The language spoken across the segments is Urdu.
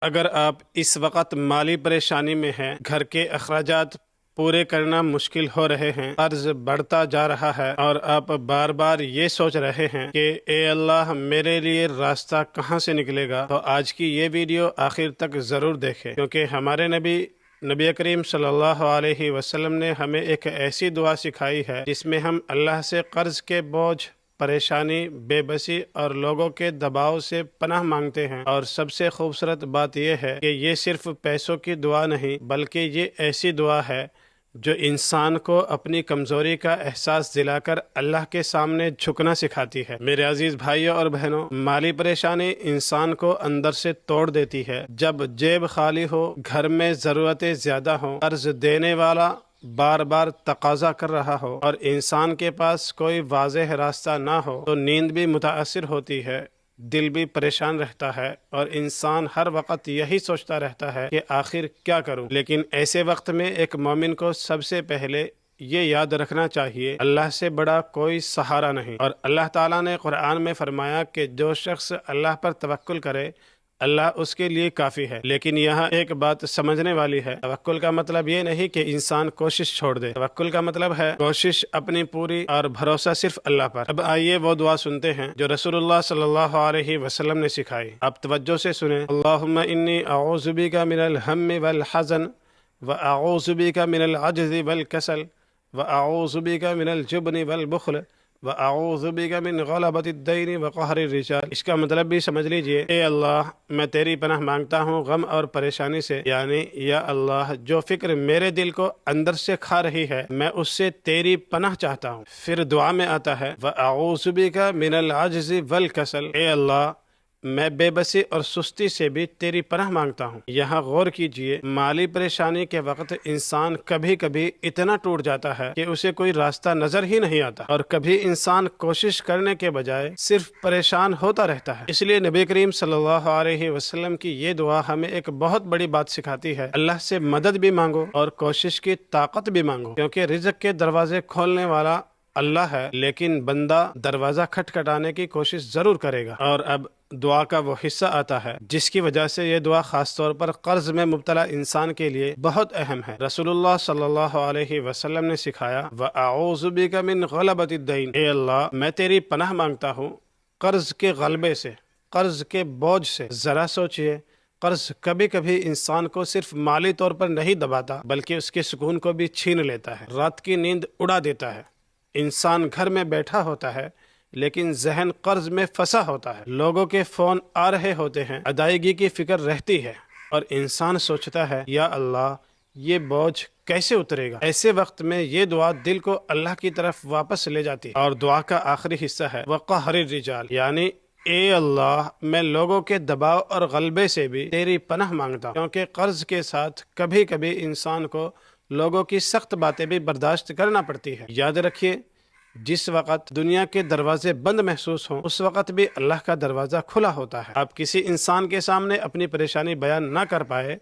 اگر آپ اس وقت مالی پریشانی میں ہیں، گھر کے اخراجات پورے کرنا مشکل ہو رہے ہیں، قرض بڑھتا جا رہا ہے اور آپ بار بار یہ سوچ رہے ہیں کہ اے اللہ میرے لیے راستہ کہاں سے نکلے گا، تو آج کی یہ ویڈیو آخر تک ضرور دیکھیں، کیونکہ ہمارے نبی کریم صلی اللہ علیہ وسلم نے ہمیں ایک ایسی دعا سکھائی ہے جس میں ہم اللہ سے قرض کے بوجھ، پریشانی، بے بسی اور لوگوں کے دباؤ سے پناہ مانگتے ہیں۔ اور سب سے خوبصورت بات یہ ہے کہ یہ صرف پیسوں کی دعا نہیں، بلکہ یہ ایسی دعا ہے جو انسان کو اپنی کمزوری کا احساس دلا کر اللہ کے سامنے جھکنا سکھاتی ہے۔ میرے عزیز بھائیوں اور بہنوں، مالی پریشانی انسان کو اندر سے توڑ دیتی ہے۔ جب جیب خالی ہو، گھر میں ضرورتیں زیادہ ہوں، قرض دینے والا بار بار تقاضا کر رہا ہو اور انسان کے پاس کوئی واضح راستہ نہ ہو، تو نیند بھی متاثر ہوتی ہے، دل بھی پریشان رہتا ہے اور انسان ہر وقت یہی سوچتا رہتا ہے کہ آخر کیا کروں۔ لیکن ایسے وقت میں ایک مومن کو سب سے پہلے یہ یاد رکھنا چاہیے، اللہ سے بڑا کوئی سہارا نہیں۔ اور اللہ تعالیٰ نے قرآن میں فرمایا کہ جو شخص اللہ پر توکل کرے، اللہ اس کے لیے کافی ہے۔ لیکن یہاں ایک بات سمجھنے والی ہے، توکل کا مطلب یہ نہیں کہ انسان کوشش چھوڑ دے، توکل کا مطلب ہے کوشش اپنی پوری اور بھروسہ صرف اللہ پر۔ اب آئیے وہ دعا سنتے ہیں جو رسول اللہ صلی اللہ علیہ وسلم نے سکھائی۔ آپ توجہ سے سنیں۔ اللہم انی اعوذ بک من الہم والحزن واعوذ بک من العجز والکسل واعوذ بک من الجبن والبخل وَأَعُوذُ بِكَ مِنْ غَلَبَةِ الدَّيْنِ وَقَهْرِ الرِّجَالِ۔ اس کا مطلب بھی سمجھ لیجئے، اے اللہ میں تیری پناہ مانگتا ہوں غم اور پریشانی سے، یعنی یا اللہ جو فکر میرے دل کو اندر سے کھا رہی ہے میں اس سے تیری پناہ چاہتا ہوں۔ پھر دعا میں آتا ہے وَأَعُوذُ بِكَ مِنَ الْعَجْزِ وَالْكَسَلِ، اے اللہ میں بے بسی اور سستی سے بھی تیری پناہ مانگتا ہوں۔ یہاں غور کیجئے، مالی پریشانی کے وقت انسان کبھی کبھی اتنا ٹوٹ جاتا ہے کہ اسے کوئی راستہ نظر ہی نہیں آتا، اور کبھی انسان کوشش کرنے کے بجائے صرف پریشان ہوتا رہتا ہے۔ اس لیے نبی کریم صلی اللہ علیہ وسلم کی یہ دعا ہمیں ایک بہت بڑی بات سکھاتی ہے، اللہ سے مدد بھی مانگو اور کوشش کی طاقت بھی مانگو، کیونکہ رزق کے دروازے کھولنے والا اللہ ہے، لیکن بندہ دروازہ کھٹکھٹانے کی کوشش ضرور کرے گا۔ اور اب دعا کا وہ حصہ آتا ہے جس کی وجہ سے یہ دعا خاص طور پر قرض میں مبتلا انسان کے لیے بہت اہم ہے۔ رسول اللہ صلی اللہ علیہ وسلم نے سکھایا وَأَعُوذُ بِكَ مِنْ غَلَبَةِ الدَّيْنِ، اے اللہ میں تیری پناہ مانگتا ہوں قرض کے غلبے سے، قرض کے بوجھ سے۔ ذرا سوچئے، قرض کبھی کبھی انسان کو صرف مالی طور پر نہیں دباتا بلکہ اس کے سکون کو بھی چھین لیتا ہے، رات کی نیند اڑا دیتا ہے۔ انسان گھر میں بیٹھا ہوتا ہے لیکن ذہن قرض میں پھنسا ہوتا ہے، لوگوں کے فون آ رہے ہوتے ہیں، ادائیگی کی فکر رہتی ہے اور انسان سوچتا ہے یا اللہ یہ بوجھ کیسے اترے گا۔ ایسے وقت میں یہ دعا دل کو اللہ کی طرف واپس لے جاتی ہے۔ اور دعا کا آخری حصہ ہے وَقَهْرِ الرِّجَالِ، یعنی اے اللہ میں لوگوں کے دباؤ اور غلبے سے بھی تیری پناہ مانگتا ہوں، کیونکہ قرض کے ساتھ کبھی کبھی انسان کو لوگوں کی سخت باتیں بھی برداشت کرنا پڑتی ہے۔ یاد رکھیے، جس وقت دنیا کے دروازے بند محسوس ہوں اس وقت بھی اللہ کا دروازہ کھلا ہوتا ہے۔ آپ کسی انسان کے سامنے اپنی پریشانی بیان نہ کر پائے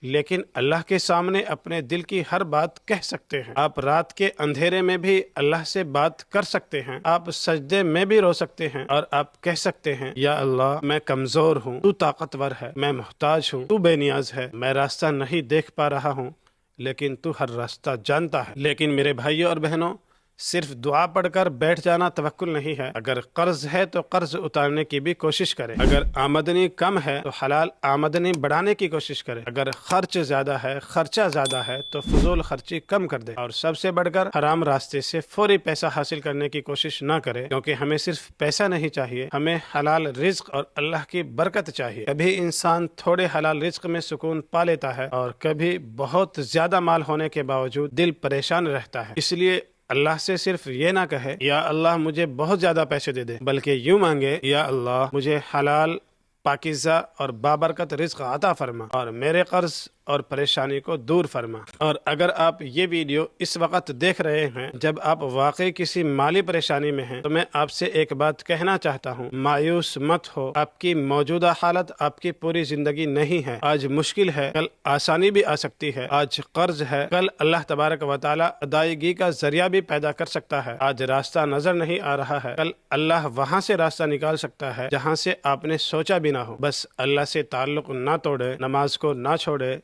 لیکن اللہ کے سامنے اپنے دل کی ہر بات کہہ سکتے ہیں۔ آپ رات کے اندھیرے میں بھی اللہ سے بات کر سکتے ہیں، آپ سجدے میں بھی رو سکتے ہیں اور آپ کہہ سکتے ہیں یا اللہ میں کمزور ہوں، تو طاقتور ہے، میں محتاج ہوں، تو بے نیاز ہے، میں راستہ نہیں دیکھ پا رہا ہوں لیکن تو ہر راستہ جانتا ہے۔ لیکن میرے بھائیوں اور بہنوں، صرف دعا پڑھ کر بیٹھ جانا توکل نہیں ہے۔ اگر قرض ہے تو قرض اتارنے کی بھی کوشش کرے، اگر آمدنی کم ہے تو حلال آمدنی بڑھانے کی کوشش کرے، اگر خرچ زیادہ ہے، خرچہ زیادہ ہے تو فضول خرچی کم کر دے، اور سب سے بڑھ کر حرام راستے سے فوری پیسہ حاصل کرنے کی کوشش نہ کرے، کیونکہ ہمیں صرف پیسہ نہیں چاہیے، ہمیں حلال رزق اور اللہ کی برکت چاہیے۔ کبھی انسان تھوڑے حلال رزق میں سکون پا لیتا ہے اور کبھی بہت زیادہ مال ہونے کے باوجود دل پریشان رہتا ہے۔ اس لیے اللہ سے صرف یہ نہ کہے یا اللہ مجھے بہت زیادہ پیسے دے دے، بلکہ یوں مانگے یا اللہ مجھے حلال، پاکیزہ اور بابرکت رزق عطا فرما اور میرے قرض اور پریشانی کو دور فرما۔ اور اگر آپ یہ ویڈیو اس وقت دیکھ رہے ہیں جب آپ واقعی کسی مالی پریشانی میں ہیں، تو میں آپ سے ایک بات کہنا چاہتا ہوں، مایوس مت ہو۔ آپ کی موجودہ حالت آپ کی پوری زندگی نہیں ہے۔ آج مشکل ہے، کل آسانی بھی آ سکتی ہے۔ آج قرض ہے، کل اللہ تبارک و تعالی ادائیگی کا ذریعہ بھی پیدا کر سکتا ہے۔ آج راستہ نظر نہیں آ رہا ہے، کل اللہ وہاں سے راستہ نکال سکتا ہے جہاں سے آپ نے سوچا بھی نہ ہو۔ بس اللہ سے تعلق نہ توڑے، نماز کو نہ چھوڑے،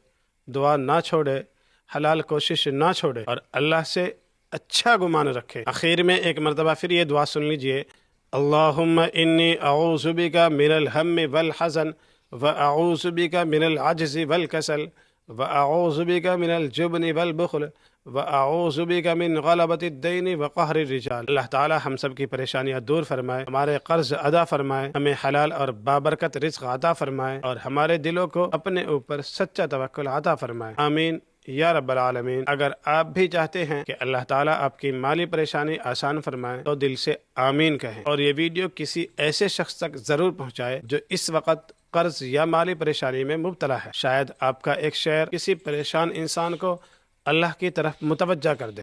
دعا نہ چھوڑے، حلال کوشش نہ چھوڑے، اور اللہ سے اچھا گمان رکھے۔ آخر میں ایک مرتبہ پھر یہ دعا سن لیجئے، اللہم انی اعوذ بک من الہم والحزن واعوذ بک من العجز والکسل واعوذ بک من الجبن والبخل واعوذ بک من غلبۃ الدین وقہر الرجال۔ اللہ تعالی ہم سب کی پریشانیاں دور فرمائے، ہمارے قرض ادا فرمائے، ہمیں حلال اور بابرکت رزق عطا فرمائے، اور ہمارے دلوں کو اپنے اوپر سچا توکل عطا فرمائے، آمین یا رب العالمین۔ اگر آپ بھی چاہتے ہیں کہ اللہ تعالیٰ آپ کی مالی پریشانی آسان فرمائے تو دل سے آمین کہیں، اور یہ ویڈیو کسی ایسے شخص تک ضرور پہنچائے جو اس وقت قرض یا مالی پریشانی میں مبتلا ہے۔ شاید آپ کا ایک شعر کسی پریشان انسان کو اللہ کی طرف متوجہ کر دے۔